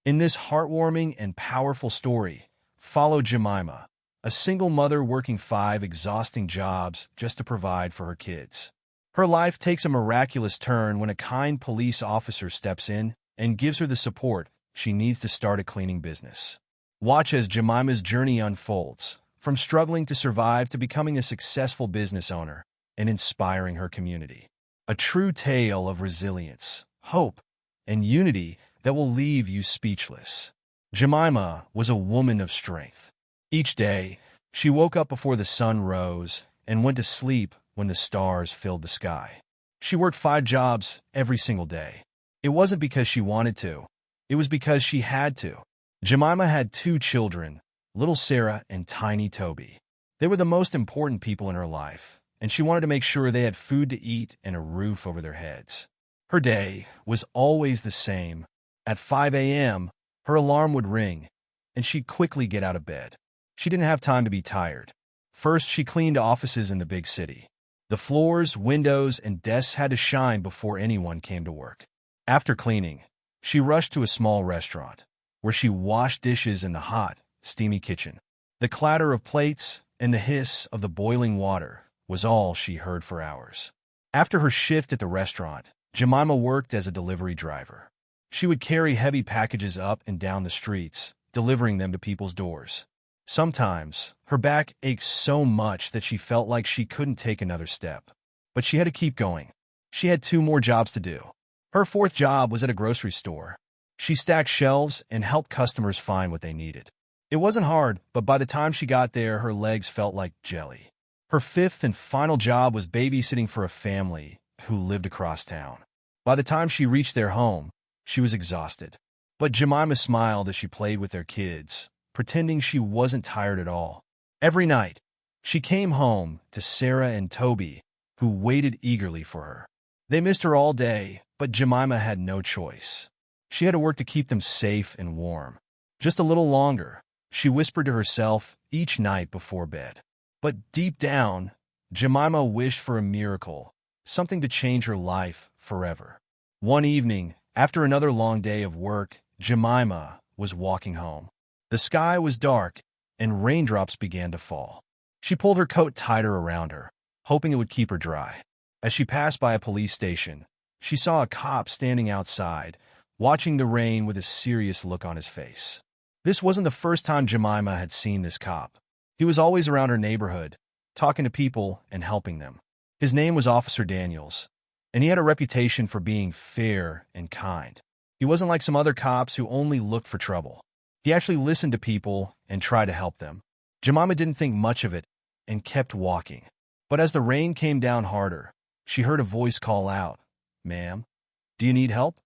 In this heartwarming and powerful story, follow Jemima, a single mother working 5 exhausting jobs just to provide for her kids. Her life takes a miraculous turn when a kind police officer steps in and gives her the support she needs to start a cleaning business. Watch as Jemima's journey unfolds, from struggling to survive to becoming a successful business owner and inspiring her community. A true tale of resilience, hope, and unity that will leave you speechless. Jemima was a woman of strength. Each day, she woke up before the sun rose and went to sleep when the stars filled the sky. She worked 5 jobs every single day. It wasn't because she wanted to. It was because she had to. Jemima had 2 children, little Sarah and tiny Toby. They were the most important people in her life, and she wanted to make sure they had food to eat and a roof over their heads. Her day was always the same. At 5 a.m., her alarm would ring, and she'd quickly get out of bed. She didn't have time to be tired. First, she cleaned offices in the big city. The floors, windows, and desks had to shine before anyone came to work. After cleaning, she rushed to a small restaurant, where she washed dishes in the hot, steamy kitchen. The clatter of plates and the hiss of the boiling water was all she heard for hours. After her shift at the restaurant, Jemima worked as a delivery driver. She would carry heavy packages up and down the streets, delivering them to people's doors. Sometimes, her back ached so much that she felt like she couldn't take another step. But she had to keep going. She had 2 more jobs to do. Her 4th job was at a grocery store. She stacked shelves and helped customers find what they needed. It wasn't hard, but by the time she got there, her legs felt like jelly. Her 5th and final job was babysitting for a family who lived across town. By the time she reached their home, she was exhausted. But Jemima smiled as she played with their kids, pretending she wasn't tired at all. Every night, she came home to Sarah and Toby, who waited eagerly for her. They missed her all day, but Jemima had no choice. She had to work to keep them safe and warm. Just a little longer, she whispered to herself each night before bed. But deep down, Jemima wished for a miracle, something to change her life forever. One evening, after another long day of work, Jemima was walking home. The sky was dark, and raindrops began to fall. She pulled her coat tighter around her, hoping it would keep her dry. As she passed by a police station, she saw a cop standing outside, watching the rain with a serious look on his face. This wasn't the first time Jemima had seen this cop. He was always around her neighborhood, talking to people and helping them. His name was Officer Daniels, and he had a reputation for being fair and kind. He wasn't like some other cops who only looked for trouble. He actually listened to people and tried to help them. Jemima didn't think much of it and kept walking. But as the rain came down harder, she heard a voice call out, "Ma'am, do you need help?"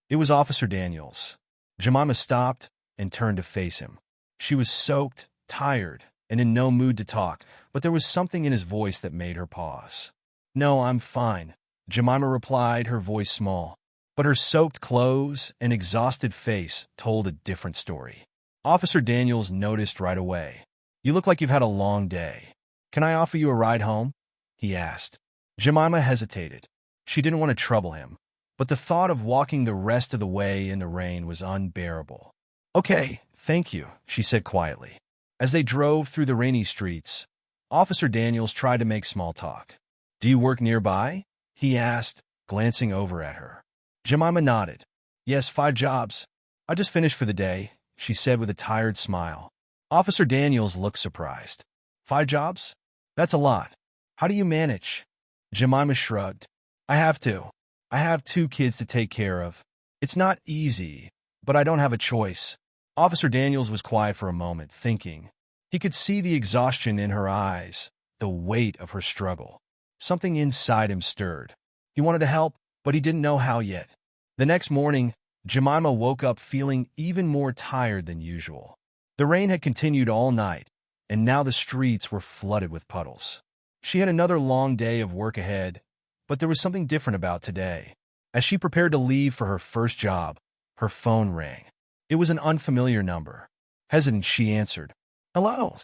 It was Officer Daniels. Jemima stopped and turned to face him. She was soaked, tired, and in no mood to talk, but there was something in his voice that made her pause. "No, I'm fine," Jemima replied, her voice small. But her soaked clothes and exhausted face told a different story. Officer Daniels noticed right away. "You look like you've had a long day. Can I offer you a ride home?" he asked. Jemima hesitated. She didn't want to trouble him, but the thought of walking the rest of the way in the rain was unbearable. "Okay, thank you," she said quietly. As they drove through the rainy streets, Officer Daniels tried to make small talk. "Do you work nearby?" he asked, glancing over at her. Jemima nodded. "Yes, 5 jobs. I just finished for the day," she said with a tired smile. Officer Daniels looked surprised. "5 jobs? That's a lot. How do you manage?" Jemima shrugged. "I have to. I have 2 kids to take care of. It's not easy, but I don't have a choice." Officer Daniels was quiet for a moment, thinking. He could see the exhaustion in her eyes, the weight of her struggle. Something inside him stirred. He wanted to help, but he didn't know how yet. The next morning, Jemima woke up feeling even more tired than usual. The rain had continued all night, and now the streets were flooded with puddles. She had another long day of work ahead, but there was something different about today. As she prepared to leave for her first job, her phone rang. It was an unfamiliar number. Hesitant, she answered. "Hello.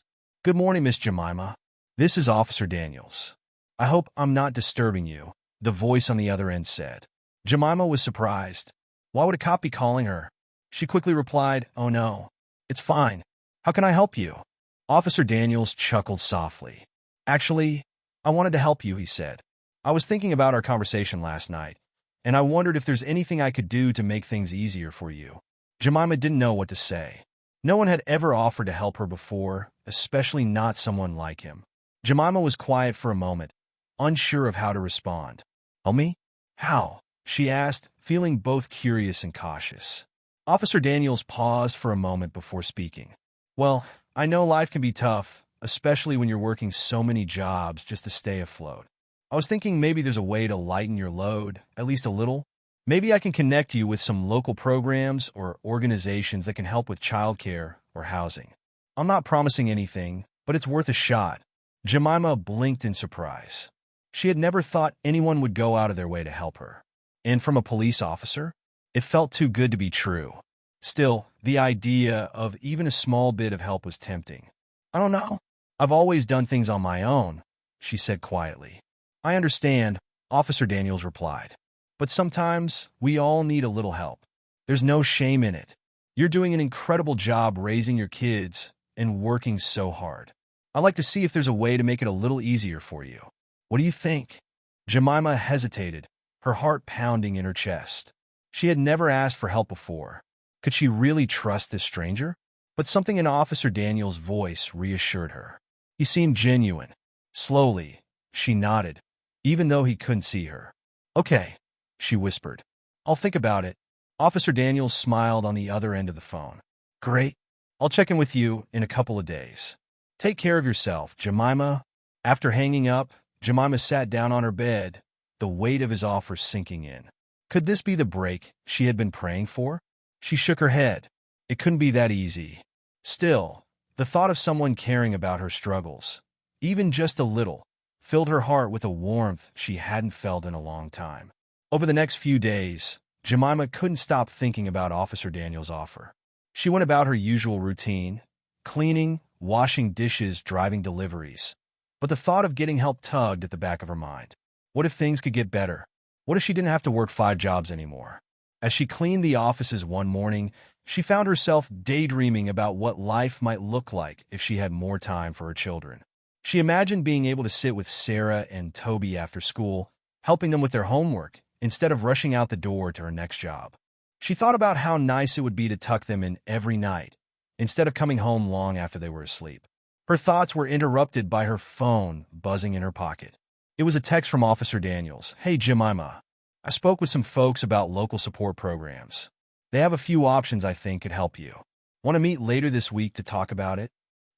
Good morning, Miss Jemima. This is Officer Daniels. I hope I'm not disturbing you," the voice on the other end said. Jemima was surprised. Why would a cop be calling her? She quickly replied, "Oh no, it's fine. How can I help you?" Officer Daniels chuckled softly. "Actually, I wanted to help you," he said. "I was thinking about our conversation last night, and I wondered if there's anything I could do to make things easier for you." Jemima didn't know what to say. No one had ever offered to help her before, especially not someone like him. Jemima was quiet for a moment, unsure of how to respond. "Help me? How?" she asked, feeling both curious and cautious. Officer Daniels paused for a moment before speaking. "Well, I know life can be tough, especially when you're working so many jobs just to stay afloat. I was thinking maybe there's a way to lighten your load, at least a little. Maybe I can connect you with some local programs or organizations that can help with childcare or housing. I'm not promising anything, but it's worth a shot." Jemima blinked in surprise. She had never thought anyone would go out of their way to help her. And from a police officer? It felt too good to be true. Still, the idea of even a small bit of help was tempting. "I don't know. I've always done things on my own," she said quietly. "I understand," Officer Daniels replied. "But sometimes we all need a little help. There's no shame in it. You're doing an incredible job raising your kids and working so hard. I'd like to see if there's a way to make it a little easier for you. What do you think?" Jemima hesitated, her heart pounding in her chest. She had never asked for help before. Could she really trust this stranger? But something in Officer Daniels' voice reassured her. He seemed genuine. Slowly, she nodded, even though he couldn't see her. "Okay," she whispered. "I'll think about it." Officer Daniels smiled on the other end of the phone. "Great. I'll check in with you in a couple of days. Take care of yourself, Jemima." After hanging up, Jemima sat down on her bed, the weight of his offer sinking in. Could this be the break she had been praying for? She shook her head. It couldn't be that easy. Still, the thought of someone caring about her struggles, even just a little, filled her heart with a warmth she hadn't felt in a long time. Over the next few days, Jemima couldn't stop thinking about Officer Daniels' offer. She went about her usual routine, cleaning, washing dishes, driving deliveries. But the thought of getting help tugged at the back of her mind. What if things could get better? What if she didn't have to work 5 jobs anymore? As she cleaned the offices one morning, she found herself daydreaming about what life might look like if she had more time for her children. She imagined being able to sit with Sarah and Toby after school, helping them with their homework, instead of rushing out the door to her next job. She thought about how nice it would be to tuck them in every night, instead of coming home long after they were asleep. Her thoughts were interrupted by her phone buzzing in her pocket. It was a text from Officer Daniels. "Hey, Jemima. I spoke with some folks about local support programs. They have a few options I think could help you. Want to meet later this week to talk about it?"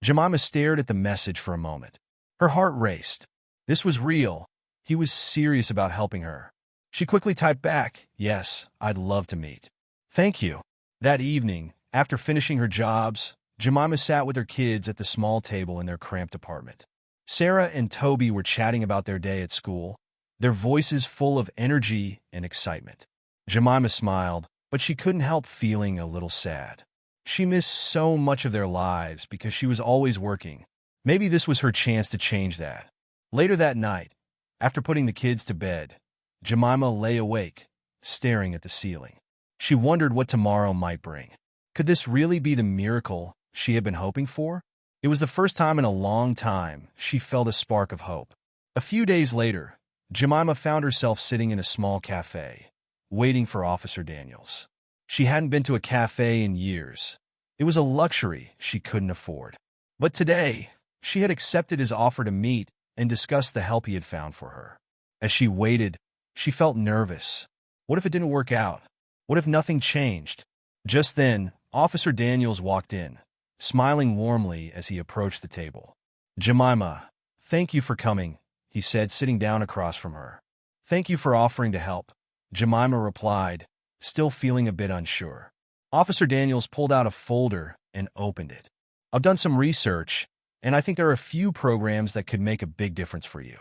Jemima stared at the message for a moment. Her heart raced. This was real. He was serious about helping her. She quickly typed back, "Yes, I'd love to meet. Thank you." That evening, after finishing her jobs, Jemima sat with her kids at the small table in their cramped apartment. Sarah and Toby were chatting about their day at school, their voices full of energy and excitement. Jemima smiled, but she couldn't help feeling a little sad. She missed so much of their lives because she was always working. Maybe this was her chance to change that. Later that night, after putting the kids to bed, Jemima lay awake, staring at the ceiling. She wondered what tomorrow might bring. Could this really be the miracle she had been hoping for? It was the first time in a long time she felt a spark of hope. A few days later, Jemima found herself sitting in a small cafe, waiting for Officer Daniels. She hadn't been to a cafe in years. It was a luxury she couldn't afford. But today, she had accepted his offer to meet and discuss the help he had found for her. As she waited, she felt nervous. What if it didn't work out? What if nothing changed? Just then, Officer Daniels walked in, smiling warmly as he approached the table. "Jemima, thank you for coming," he said, sitting down across from her. "Thank you for offering to help," Jemima replied, still feeling a bit unsure. Officer Daniels pulled out a folder and opened it. "I've done some research, and I think there are a few programs that could make a big difference for you.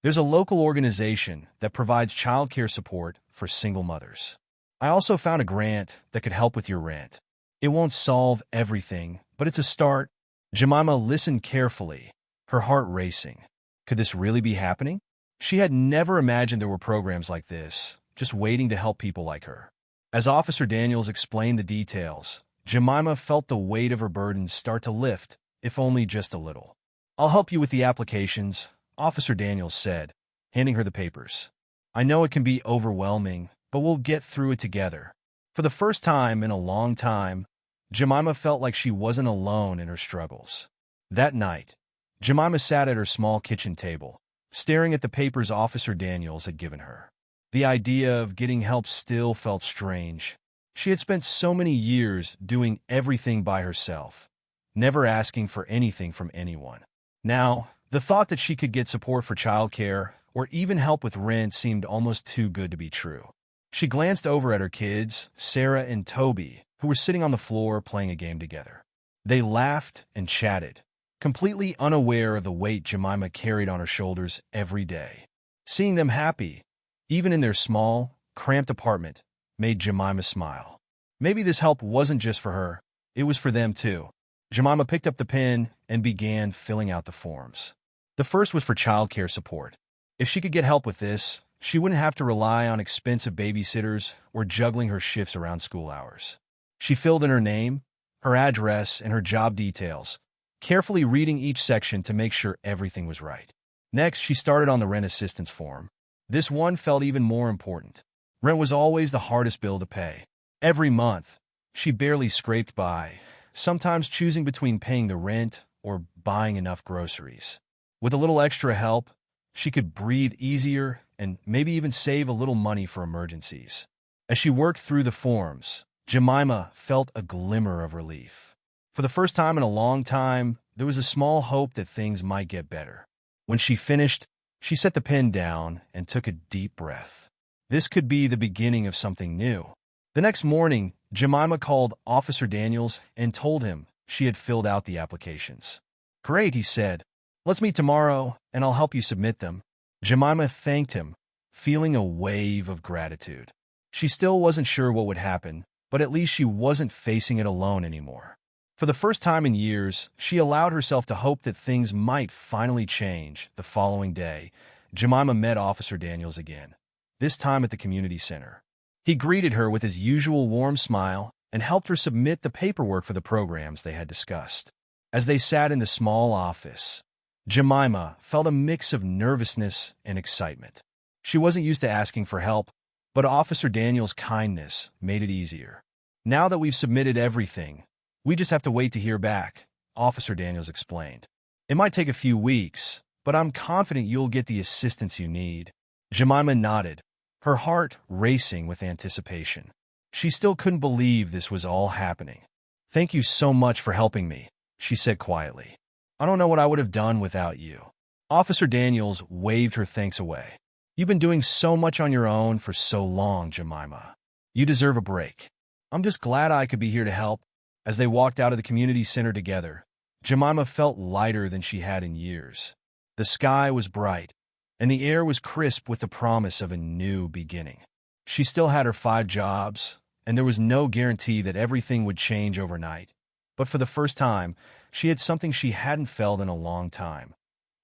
There's a local organization that provides childcare support for single mothers. I also found a grant that could help with your rent. It won't solve everything, but it's a start." Jemima listened carefully, her heart racing. Could this really be happening? She had never imagined there were programs like this, just waiting to help people like her. As Officer Daniels explained the details, Jemima felt the weight of her burdens start to lift, if only just a little. "I'll help you with the applications," Officer Daniels said, handing her the papers. "I know it can be overwhelming, but we'll get through it together." For the first time in a long time, Jemima felt like she wasn't alone in her struggles. That night, Jemima sat at her small kitchen table, staring at the papers Officer Daniels had given her. The idea of getting help still felt strange. She had spent so many years doing everything by herself, never asking for anything from anyone. Now, the thought that she could get support for childcare or even help with rent seemed almost too good to be true. She glanced over at her kids, Sarah and Toby, who were sitting on the floor playing a game together. They laughed and chatted, completely unaware of the weight Jemima carried on her shoulders every day. Seeing them happy, even in their small, cramped apartment, made Jemima smile. Maybe this help wasn't just for her, it was for them too. Jemima picked up the pen and began filling out the forms. The first was for childcare support. If she could get help with this, she wouldn't have to rely on expensive babysitters or juggling her shifts around school hours. She filled in her name, her address, and her job details, carefully reading each section to make sure everything was right. Next, she started on the rent assistance form. This one felt even more important. Rent was always the hardest bill to pay. Every month, she barely scraped by, sometimes choosing between paying the rent or buying enough groceries. With a little extra help, she could breathe easier and maybe even save a little money for emergencies. As she worked through the forms, Jemima felt a glimmer of relief. For the first time in a long time, there was a small hope that things might get better. When she finished, she set the pen down and took a deep breath. This could be the beginning of something new. The next morning, Jemima called Officer Daniels and told him she had filled out the applications. "Great," he said. "Let's meet tomorrow, and I'll help you submit them." Jemima thanked him, feeling a wave of gratitude. She still wasn't sure what would happen, but at least she wasn't facing it alone anymore. For the first time in years, she allowed herself to hope that things might finally change. The following day, Jemima met Officer Daniels again, this time at the community center. He greeted her with his usual warm smile and helped her submit the paperwork for the programs they had discussed. As they sat in the small office, Jemima felt a mix of nervousness and excitement. She wasn't used to asking for help, but Officer Daniels' kindness made it easier. "Now that we've submitted everything, we just have to wait to hear back," Officer Daniels explained. "It might take a few weeks, but I'm confident you'll get the assistance you need." Jemima nodded, her heart racing with anticipation. She still couldn't believe this was all happening. "Thank you so much for helping me," she said quietly. "I don't know what I would have done without you." Officer Daniels waved her thanks away. "You've been doing so much on your own for so long, Jemima. You deserve a break. I'm just glad I could be here to help." As they walked out of the community center together, Jemima felt lighter than she had in years. The sky was bright, and the air was crisp with the promise of a new beginning. She still had her 5 jobs, and there was no guarantee that everything would change overnight. But for the first time, she had something she hadn't felt in a long time: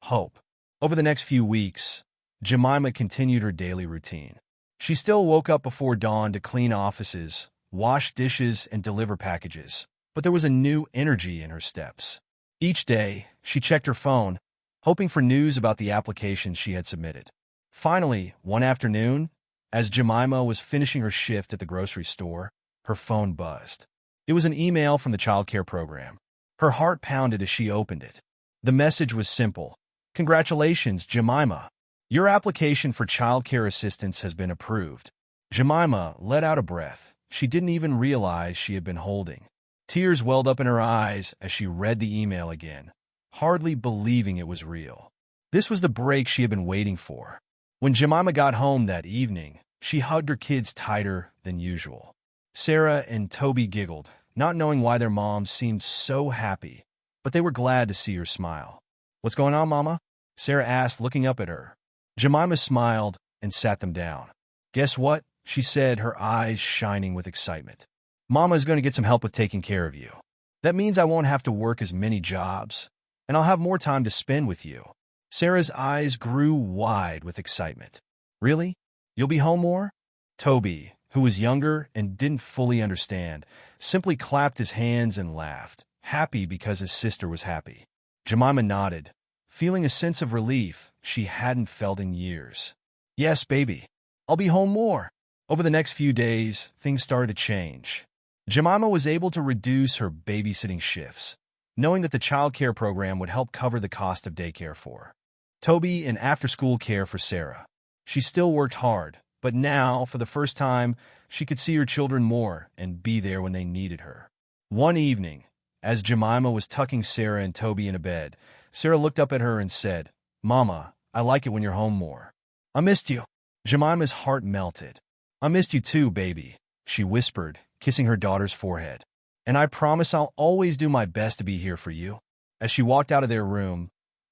hope. Over the next few weeks, Jemima continued her daily routine. She still woke up before dawn to clean offices, wash dishes, and deliver packages, but there was a new energy in her steps. Each day, she checked her phone, hoping for news about the applications she had submitted. Finally, one afternoon, as Jemima was finishing her shift at the grocery store, her phone buzzed. It was an email from the childcare program. Her heart pounded as she opened it. The message was simple: "Congratulations, Jemima. Your application for childcare assistance has been approved." Jemima let out a breath she didn't even realize she had been holding. Tears welled up in her eyes as she read the email again, hardly believing it was real. This was the break she had been waiting for. When Jemima got home that evening, she hugged her kids tighter than usual. Sarah and Toby giggled, not knowing why their mom seemed so happy, but they were glad to see her smile. "What's going on, Mama?" Sarah asked, looking up at her. Jemima smiled and sat them down. "Guess what?" she said, her eyes shining with excitement. "Mama is going to get some help with taking care of you. That means I won't have to work as many jobs, and I'll have more time to spend with you." Sarah's eyes grew wide with excitement. "Really? You'll be home more?" Toby, who was younger and didn't fully understand, simply clapped his hands and laughed, happy because his sister was happy. Jemima nodded, feeling a sense of relief she hadn't felt in years. "Yes, baby. I'll be home more." Over the next few days, things started to change. Jemima was able to reduce her babysitting shifts, knowing that the child care program would help cover the cost of daycare for Toby and after-school care for Sarah. She still worked hard, but now, for the first time, she could see her children more and be there when they needed her. One evening, as Jemima was tucking Sarah and Toby into bed, Sarah looked up at her and said, "Mama, I like it when you're home more." "I missed you." Jemima's heart melted. "I missed you too, baby," she whispered, kissing her daughter's forehead. "And I promise I'll always do my best to be here for you." As she walked out of their room,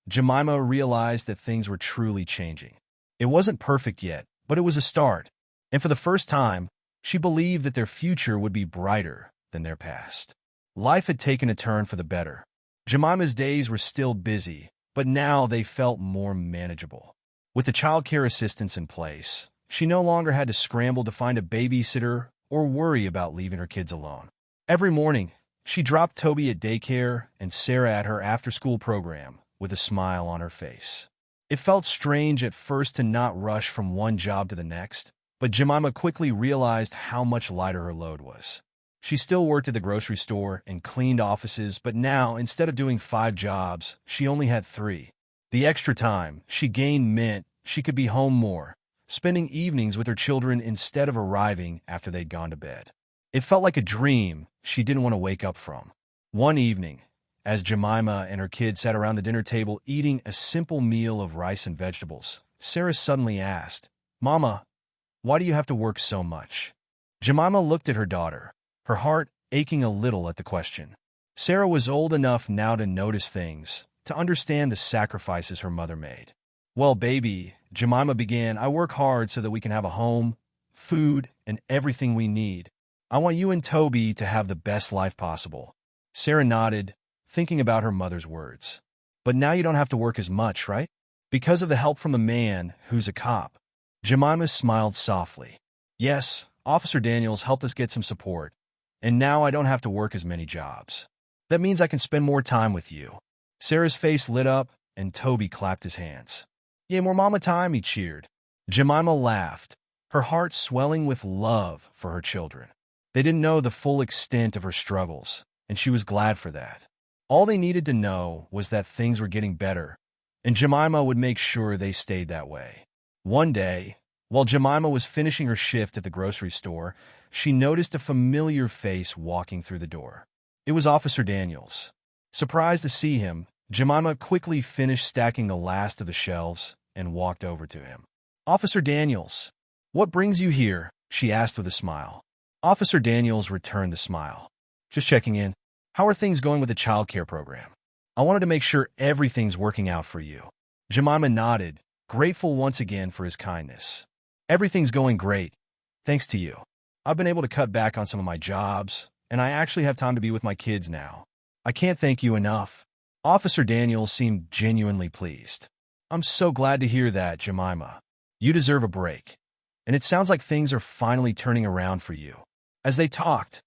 Jemima realized that things were truly changing. It wasn't perfect yet, but it was a start. And for the first time, she believed that their future would be brighter than their past. Life had taken a turn for the better. Jemima's days were still busy, but now they felt more manageable. With the child care assistance in place, she no longer had to scramble to find a babysitter or worry about leaving her kids alone. Every morning, she dropped Toby at daycare and Sarah at her after-school program with a smile on her face. It felt strange at first to not rush from one job to the next, but Jemima quickly realized how much lighter her load was. She still worked at the grocery store and cleaned offices, but now, instead of doing 5 jobs, she only had 3. The extra time she gained meant she could be home more, spending evenings with her children instead of arriving after they'd gone to bed. It felt like a dream she didn't want to wake up from. One evening, as Jemima and her kids sat around the dinner table eating a simple meal of rice and vegetables, Sarah suddenly asked, "Mama, why do you have to work so much?" Jemima looked at her daughter, her heart aching a little at the question. Sarah was old enough now to notice things, to understand the sacrifices her mother made. "Well, baby," Jemima began, "I work hard so that we can have a home, food, and everything we need. I want you and Toby to have the best life possible." Sarah nodded, thinking about her mother's words. "But now you don't have to work as much, right? Because of the help from a man who's a cop." Jemima smiled softly. "Yes, Officer Daniels helped us get some support, and now I don't have to work as many jobs. That means I can spend more time with you." Sarah's face lit up, and Toby clapped his hands. "Yay, more mama time," he cheered. Jemima laughed, her heart swelling with love for her children. They didn't know the full extent of her struggles, and she was glad for that. All they needed to know was that things were getting better, and Jemima would make sure they stayed that way. One day, while Jemima was finishing her shift at the grocery store, she noticed a familiar face walking through the door. It was Officer Daniels. Surprised to see him, Jemima quickly finished stacking the last of the shelves and walked over to him. "Officer Daniels, what brings you here?" she asked with a smile. Officer Daniels returned the smile. "Just checking in. How are things going with the child care program? I wanted to make sure everything's working out for you." Jemima nodded, grateful once again for his kindness. "Everything's going great, thanks to you. I've been able to cut back on some of my jobs, and I actually have time to be with my kids now. I can't thank you enough." Officer Daniels seemed genuinely pleased. "I'm so glad to hear that, Jemima. You deserve a break. And it sounds like things are finally turning around for you." As they talked,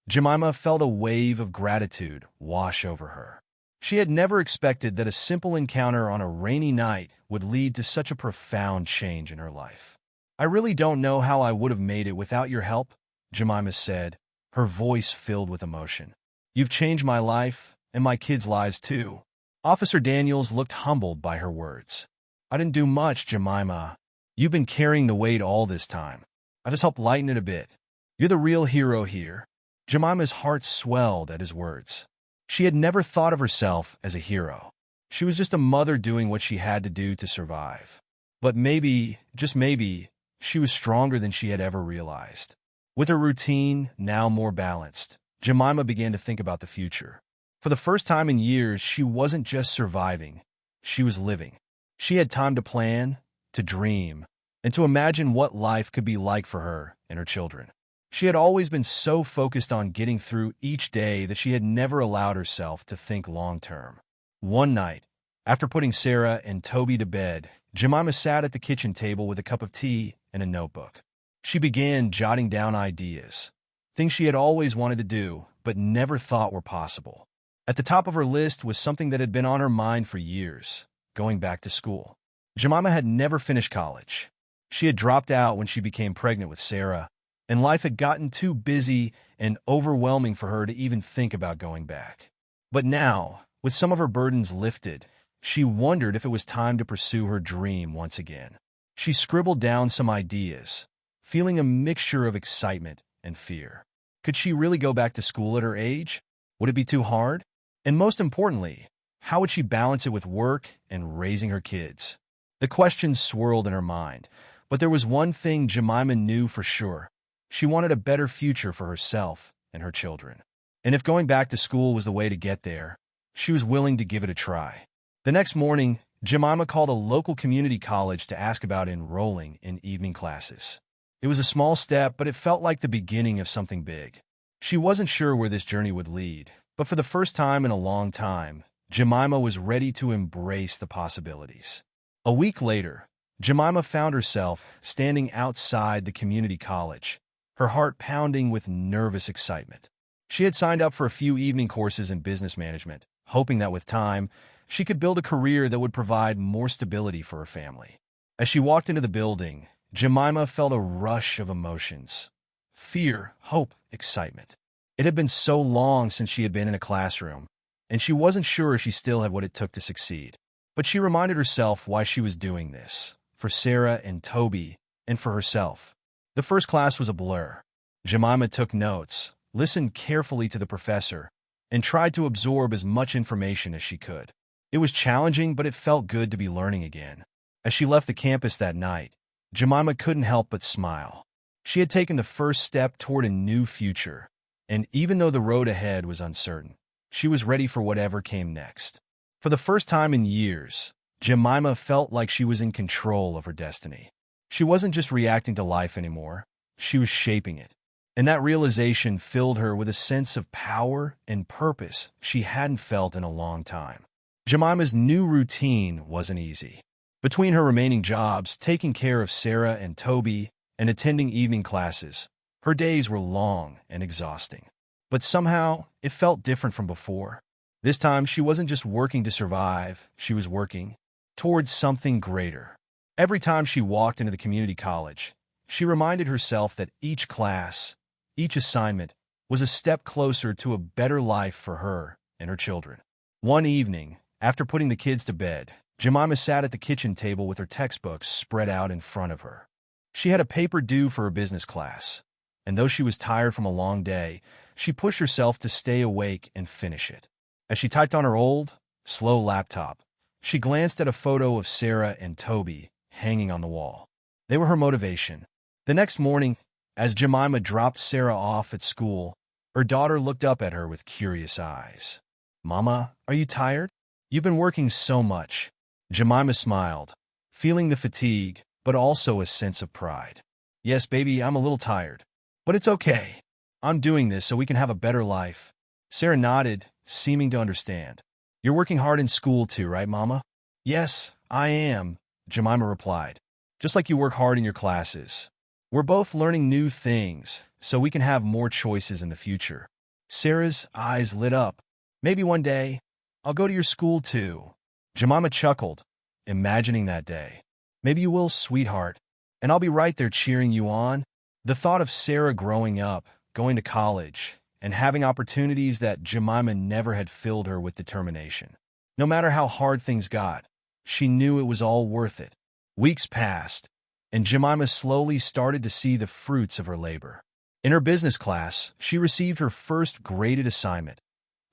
Jemima felt a wave of gratitude wash over her. She had never expected that a simple encounter on a rainy night would lead to such a profound change in her life. "I really don't know how I would have made it without your help," Jemima said, her voice filled with emotion. "You've changed my life, and my kids' lives too." Officer Daniels looked humbled by her words. "I didn't do much, Jemima. You've been carrying the weight all this time. I just helped lighten it a bit. You're the real hero here." Jemima's heart swelled at his words. She had never thought of herself as a hero. She was just a mother doing what she had to do to survive. But maybe, just maybe, she was stronger than she had ever realized. With her routine now more balanced, Jemima began to think about the future. For the first time in years, she wasn't just surviving, she was living. She had time to plan, to dream, and to imagine what life could be like for her and her children. She had always been so focused on getting through each day that she had never allowed herself to think long-term. One night, after putting Sarah and Toby to bed, Jemima sat at the kitchen table with a cup of tea and a notebook. She began jotting down ideas, things she had always wanted to do but never thought were possible. At the top of her list was something that had been on her mind for years: going back to school. Jemima had never finished college. She had dropped out when she became pregnant with Sarah, and life had gotten too busy and overwhelming for her to even think about going back. But now, with some of her burdens lifted, she wondered if it was time to pursue her dream once again. She scribbled down some ideas, feeling a mixture of excitement and fear. Could she really go back to school at her age? Would it be too hard? And most importantly, how would she balance it with work and raising her kids? The questions swirled in her mind, but there was one thing Jemima knew for sure. She wanted a better future for herself and her children. And if going back to school was the way to get there, she was willing to give it a try. The next morning, Jemima called a local community college to ask about enrolling in evening classes. It was a small step, but it felt like the beginning of something big. She wasn't sure where this journey would lead, but for the first time in a long time, Jemima was ready to embrace the possibilities. A week later, Jemima found herself standing outside the community college, her heart pounding with nervous excitement. She had signed up for a few evening courses in business management, hoping that with time, she could build a career that would provide more stability for her family. As she walked into the building, Jemima felt a rush of emotions: fear, hope, excitement. It had been so long since she had been in a classroom, and she wasn't sure she still had what it took to succeed. But she reminded herself why she was doing this: for Sarah and Toby, and for herself. The first class was a blur. Jemima took notes, listened carefully to the professor, and tried to absorb as much information as she could. It was challenging, but it felt good to be learning again. As she left the campus that night, Jemima couldn't help but smile. She had taken the first step toward a new future, and even though the road ahead was uncertain, she was ready for whatever came next. For the first time in years, Jemima felt like she was in control of her destiny. She wasn't just reacting to life anymore, she was shaping it. And that realization filled her with a sense of power and purpose she hadn't felt in a long time. Jemima's new routine wasn't easy. Between her remaining jobs, taking care of Sarah and Toby, and attending evening classes, her days were long and exhausting. But somehow, it felt different from before. This time, she wasn't just working to survive, she was working towards something greater. Every time she walked into the community college, she reminded herself that each class, each assignment, was a step closer to a better life for her and her children. One evening, after putting the kids to bed, Jemima sat at the kitchen table with her textbooks spread out in front of her. She had a paper due for her business class, and though she was tired from a long day, she pushed herself to stay awake and finish it. As she typed on her old, slow laptop, she glanced at a photo of Sarah and Toby hanging on the wall. They were her motivation. The next morning, as Jemima dropped Sarah off at school, her daughter looked up at her with curious eyes. "Mama, are you tired? You've been working so much." Jemima smiled, feeling the fatigue, but also a sense of pride. "Yes, baby, I'm a little tired. But it's okay. I'm doing this so we can have a better life." Sarah nodded, seeming to understand. "You're working hard in school too, right, Mama?" "Yes, I am," Jemima replied. "Just like you work hard in your classes. We're both learning new things, so we can have more choices in the future." Sarah's eyes lit up. "Maybe one day, I'll go to your school too." Jemima chuckled, imagining that day. "Maybe you will, sweetheart, and I'll be right there cheering you on." The thought of Sarah growing up, going to college, and having opportunities that Jemima never had filled her with determination. No matter how hard things got, she knew it was all worth it. Weeks passed, and Jemima slowly started to see the fruits of her labor. In her business class, she received her first graded assignment,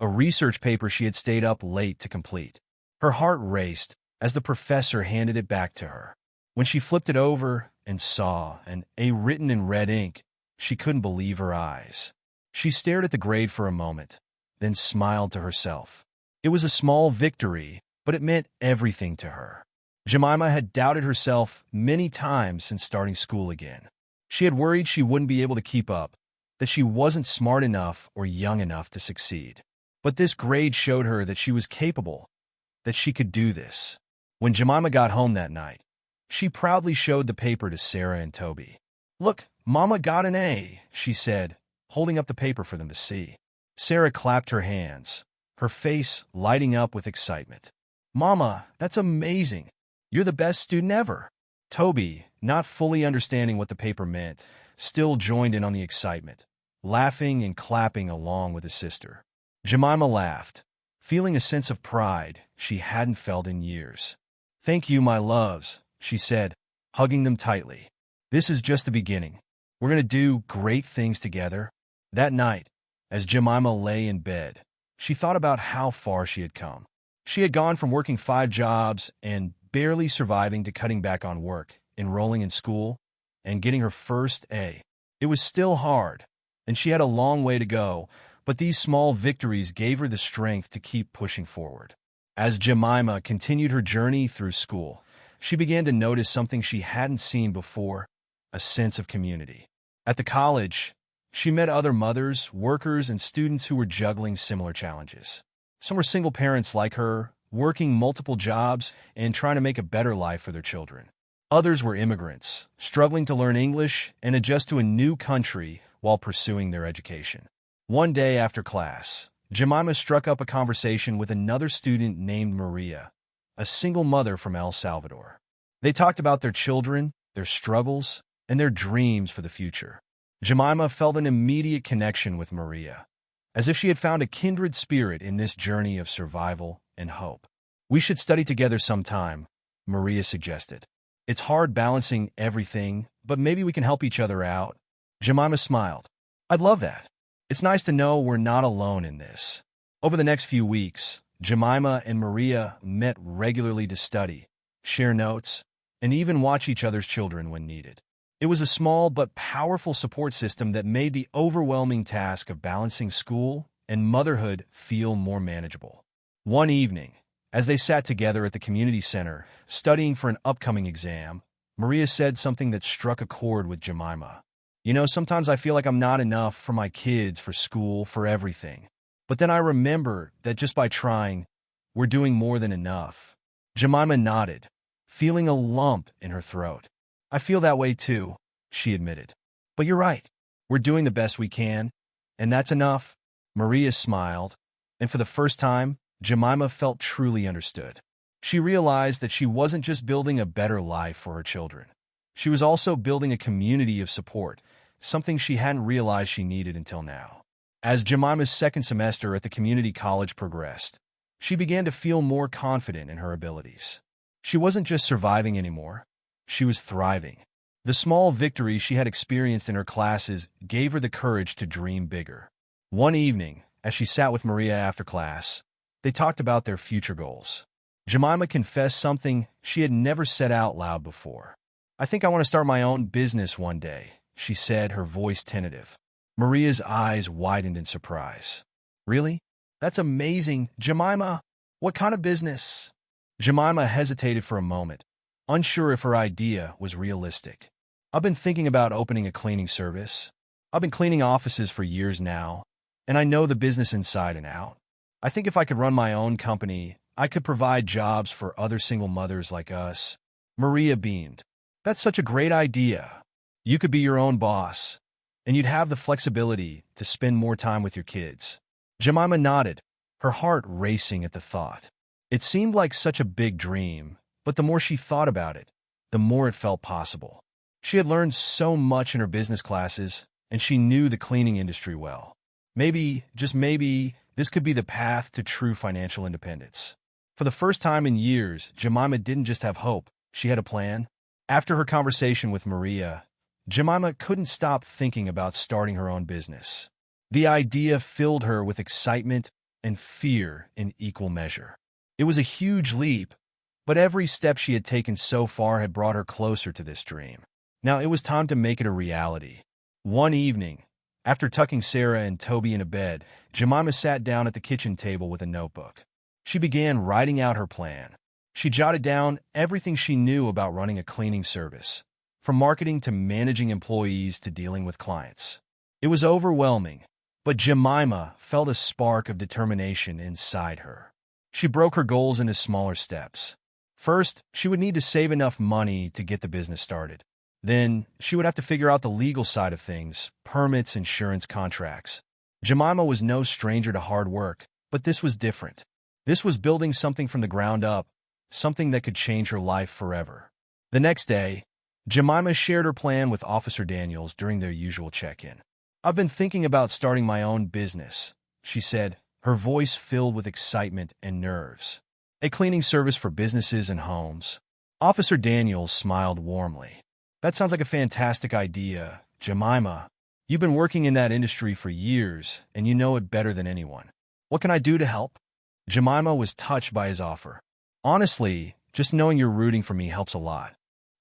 a research paper she had stayed up late to complete. Her heart raced as the professor handed it back to her. When she flipped it over and saw an A written in red ink, she couldn't believe her eyes. She stared at the grade for a moment, then smiled to herself. It was a small victory, but it meant everything to her. Jemima had doubted herself many times since starting school again. She had worried she wouldn't be able to keep up, that she wasn't smart enough or young enough to succeed. But this grade showed her that she was capable, that she could do this. When Jemima got home that night, she proudly showed the paper to Sarah and Toby. "Look, "Mama got an A," she said, holding up the paper for them to see. Sarah clapped her hands, her face lighting up with excitement. "Mama, that's amazing. You're the best student ever." Toby, not fully understanding what the paper meant, still joined in on the excitement, laughing and clapping along with his sister. Jemima laughed, feeling a sense of pride she hadn't felt in years. "Thank you, my loves," she said, hugging them tightly. "This is just the beginning. We're going to do great things together." That night, as Jemima lay in bed, she thought about how far she had come. She had gone from working 5 jobs and barely surviving to cutting back on work, enrolling in school, and getting her first A. It was still hard, and she had a long way to go, but these small victories gave her the strength to keep pushing forward. As Jemima continued her journey through school, she began to notice something she hadn't seen before: a sense of community. At the college, she met other mothers, workers, and students who were juggling similar challenges. Some were single parents like her, working multiple jobs and trying to make a better life for their children. Others were immigrants, struggling to learn English and adjust to a new country while pursuing their education. One day after class, Jemima struck up a conversation with another student named Maria, a single mother from El Salvador. They talked about their children, their struggles, and their dreams for the future. Jemima felt an immediate connection with Maria, as if she had found a kindred spirit in this journey of survival and hope. "We should study together sometime," Maria suggested. "It's hard balancing everything, but maybe we can help each other out." Jemima smiled. "I'd love that. It's nice to know we're not alone in this." Over the next few weeks, Jemima and Maria met regularly to study, share notes, and even watch each other's children when needed. It was a small but powerful support system that made the overwhelming task of balancing school and motherhood feel more manageable. One evening, as they sat together at the community center, studying for an upcoming exam, Maria said something that struck a chord with Jemima. "You know, sometimes I feel like I'm not enough for my kids, for school, for everything. But then I remember that just by trying, we're doing more than enough." Jemima nodded, feeling a lump in her throat. "I feel that way too," she admitted. "But you're right. We're doing the best we can, and that's enough." Maria smiled, and for the first time, Jemima felt truly understood. She realized that she wasn't just building a better life for her children. She was also building a community of support, something she hadn't realized she needed until now. As Jemima's second semester at the community college progressed, she began to feel more confident in her abilities. She wasn't just surviving anymore. She was thriving. The small victories she had experienced in her classes gave her the courage to dream bigger. One evening, as she sat with Maria after class, they talked about their future goals. Jemima confessed something she had never said out loud before. "I think I want to start my own business one day," she said, her voice tentative. Maria's eyes widened in surprise. "Really? That's amazing, Jemima. What kind of business?" Jemima hesitated for a moment, unsure if her idea was realistic. "I've been thinking about opening a cleaning service. I've been cleaning offices for years now, and I know the business inside and out. I think if I could run my own company, I could provide jobs for other single mothers like us." Maria beamed. "That's such a great idea. You could be your own boss, and you'd have the flexibility to spend more time with your kids." Jemima nodded, her heart racing at the thought. It seemed like such a big dream, but the more she thought about it, the more it felt possible. She had learned so much in her business classes, and she knew the cleaning industry well. Maybe, just maybe, this could be the path to true financial independence. For the first time in years, Jemima didn't just have hope, she had a plan. After her conversation with Maria, Jemima couldn't stop thinking about starting her own business. The idea filled her with excitement and fear in equal measure. It was a huge leap, but every step she had taken so far had brought her closer to this dream. Now it was time to make it a reality. One evening, after tucking Sarah and Toby into bed, Jemima sat down at the kitchen table with a notebook. She began writing out her plan. She jotted down everything she knew about running a cleaning service, from marketing to managing employees to dealing with clients. It was overwhelming, but Jemima felt a spark of determination inside her. She broke her goals into smaller steps. First, she would need to save enough money to get the business started. Then she would have to figure out the legal side of things, permits, insurance, contracts. Jemima was no stranger to hard work, but this was different. This was building something from the ground up, something that could change her life forever. The next day, Jemima shared her plan with Officer Daniels during their usual check-in. "I've been thinking about starting my own business," she said, her voice filled with excitement and nerves. "A cleaning service for businesses and homes." Officer Daniels smiled warmly. "That sounds like a fantastic idea, Jemima. You've been working in that industry for years, and you know it better than anyone. What can I do to help?" Jemima was touched by his offer. "Honestly, just knowing you're rooting for me helps a lot.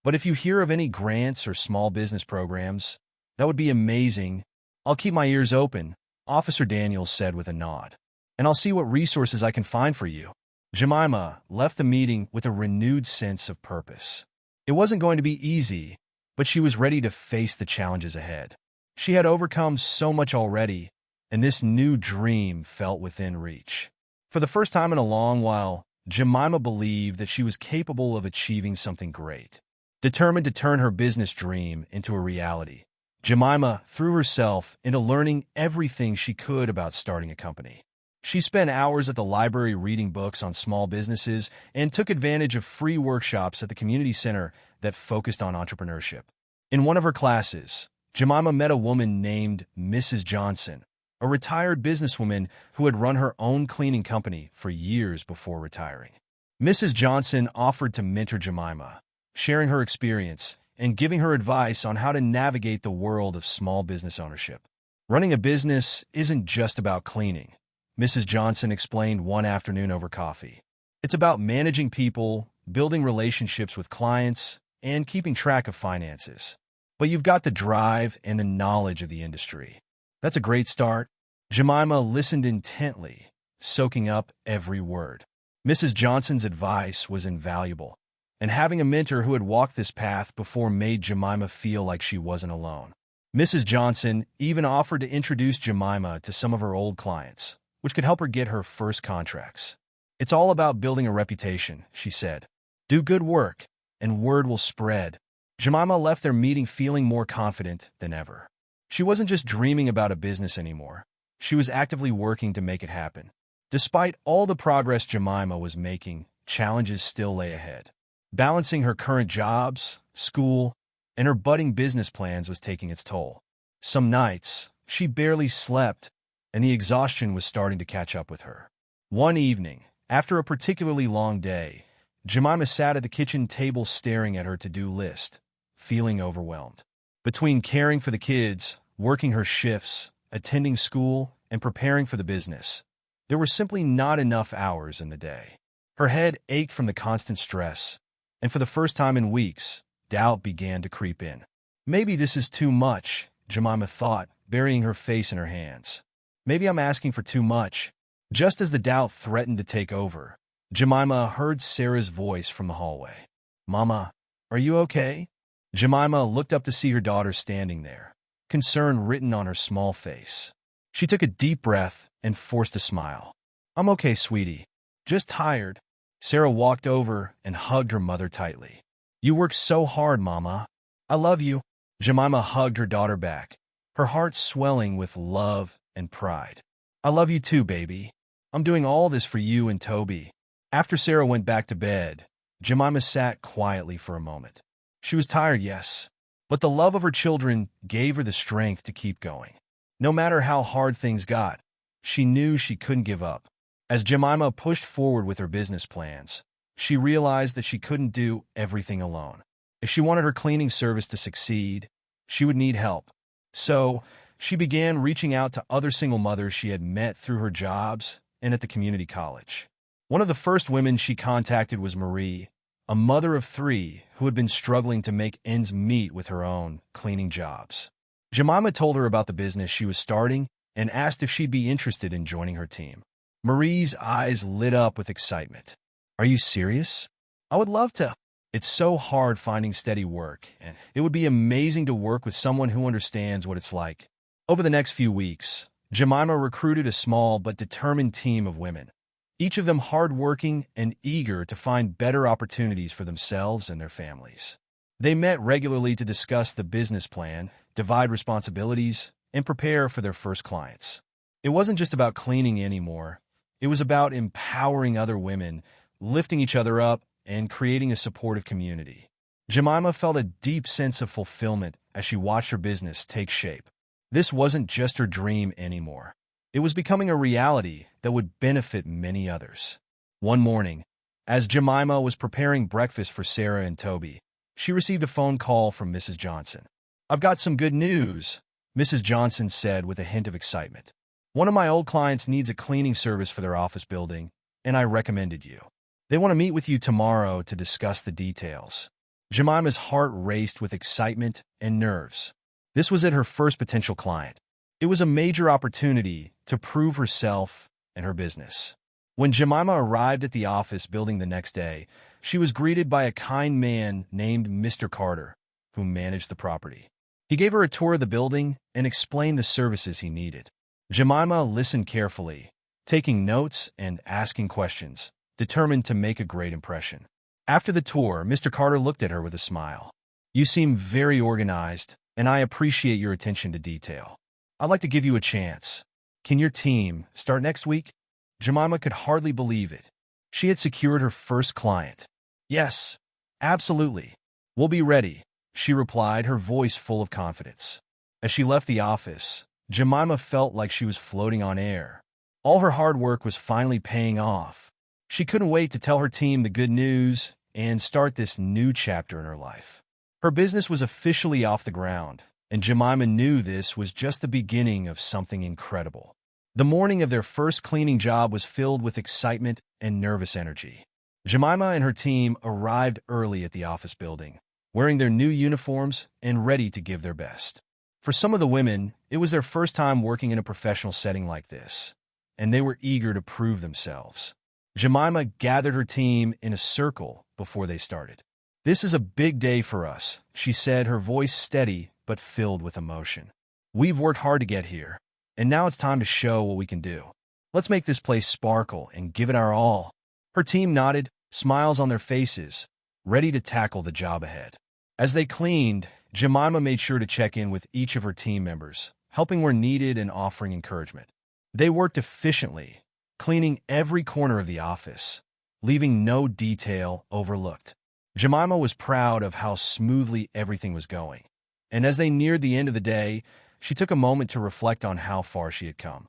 But if you hear of any grants or small business programs, that would be amazing. I'll keep my ears open," Officer Daniels said with a nod. "And I'll see what resources I can find for you." Jemima left the meeting with a renewed sense of purpose. It wasn't going to be easy, but she was ready to face the challenges ahead. She had overcome so much already, and this new dream felt within reach. For the first time in a long while, Jemima believed that she was capable of achieving something great. Determined to turn her business dream into a reality, Jemima threw herself into learning everything she could about starting a company. She spent hours at the library reading books on small businesses and took advantage of free workshops at the community center that focused on entrepreneurship. In one of her classes, Jemima met a woman named Mrs. Johnson, a retired businesswoman who had run her own cleaning company for years before retiring. Mrs. Johnson offered to mentor Jemima, sharing her experience and giving her advice on how to navigate the world of small business ownership. "Running a business isn't just about cleaning," Mrs. Johnson explained one afternoon over coffee. "It's about managing people, building relationships with clients, and keeping track of finances. But you've got the drive and the knowledge of the industry." "That's a great start." Jemima listened intently, soaking up every word. Mrs. Johnson's advice was invaluable, and having a mentor who had walked this path before made Jemima feel like she wasn't alone. Mrs. Johnson even offered to introduce Jemima to some of her old clients, which could help her get her first contracts. "It's all about building a reputation," she said. "Do good work, and word will spread." Jemima left their meeting feeling more confident than ever. She wasn't just dreaming about a business anymore. She was actively working to make it happen. Despite all the progress Jemima was making, challenges still lay ahead. Balancing her current jobs, school, and her budding business plans was taking its toll. Some nights, she barely slept, and the exhaustion was starting to catch up with her. One evening, after a particularly long day, Jemima sat at the kitchen table staring at her to-do list, feeling overwhelmed. Between caring for the kids, working her shifts, attending school, and preparing for the business, there were simply not enough hours in the day. Her head ached from the constant stress, and for the first time in weeks, doubt began to creep in. "Maybe this is too much," Jemima thought, burying her face in her hands. "Maybe I'm asking for too much." Just as the doubt threatened to take over, Jemima heard Sarah's voice from the hallway. "Mama, are you okay?" Jemima looked up to see her daughter standing there, concern written on her small face. She took a deep breath and forced a smile. "I'm okay, sweetie. Just tired." Sarah walked over and hugged her mother tightly. "You work so hard, Mama. I love you." Jemima hugged her daughter back, her heart swelling with love and pride. "I love you too, baby. I'm doing all this for you and Toby." After Sarah went back to bed, Jemima sat quietly for a moment. She was tired, yes, but the love of her children gave her the strength to keep going. No matter how hard things got, she knew she couldn't give up. As Jemima pushed forward with her business plans, she realized that she couldn't do everything alone. If she wanted her cleaning service to succeed, she would need help. So, she began reaching out to other single mothers she had met through her jobs and at the community college. One of the first women she contacted was Marie, a mother of 3 who had been struggling to make ends meet with her own cleaning jobs. Jemima told her about the business she was starting and asked if she'd be interested in joining her team. Marie's eyes lit up with excitement. "Are you serious? I would love to. It's so hard finding steady work, and it would be amazing to work with someone who understands what it's like." Over the next few weeks, Jemima recruited a small but determined team of women, each of them hardworking and eager to find better opportunities for themselves and their families. They met regularly to discuss the business plan, divide responsibilities, and prepare for their first clients. It wasn't just about cleaning anymore. It was about empowering other women, lifting each other up, and creating a supportive community. Jemima felt a deep sense of fulfillment as she watched her business take shape. This wasn't just her dream anymore. It was becoming a reality that would benefit many others. One morning, as Jemima was preparing breakfast for Sarah and Toby, she received a phone call from Mrs. Johnson. "I've got some good news," Mrs. Johnson said with a hint of excitement. "One of my old clients needs a cleaning service for their office building, and I recommended you. They want to meet with you tomorrow to discuss the details." Jemima's heart raced with excitement and nerves. This was her first potential client. It was a major opportunity to prove herself and her business. When Jemima arrived at the office building the next day, she was greeted by a kind man named Mr. Carter, who managed the property. He gave her a tour of the building and explained the services he needed. Jemima listened carefully, taking notes and asking questions, determined to make a great impression. After the tour, Mr. Carter looked at her with a smile. "You seem very organized, and I appreciate your attention to detail. I'd like to give you a chance. Can your team start next week?" Jemima could hardly believe it. She had secured her first client. "Yes, absolutely. We'll be ready," she replied, her voice full of confidence. As she left the office, Jemima felt like she was floating on air. All her hard work was finally paying off. She couldn't wait to tell her team the good news and start this new chapter in her life. Her business was officially off the ground, and Jemima knew this was just the beginning of something incredible. The morning of their first cleaning job was filled with excitement and nervous energy. Jemima and her team arrived early at the office building, wearing their new uniforms and ready to give their best. For some of the women, it was their first time working in a professional setting like this, and they were eager to prove themselves. Jemima gathered her team in a circle before they started. "This is a big day for us," she said, her voice steady but filled with emotion. "We've worked hard to get here, and now it's time to show what we can do. Let's make this place sparkle and give it our all." Her team nodded, smiles on their faces, ready to tackle the job ahead. As they cleaned, Jemima made sure to check in with each of her team members, helping where needed and offering encouragement. They worked efficiently, cleaning every corner of the office, leaving no detail overlooked. Jemima was proud of how smoothly everything was going, and as they neared the end of the day, she took a moment to reflect on how far she had come.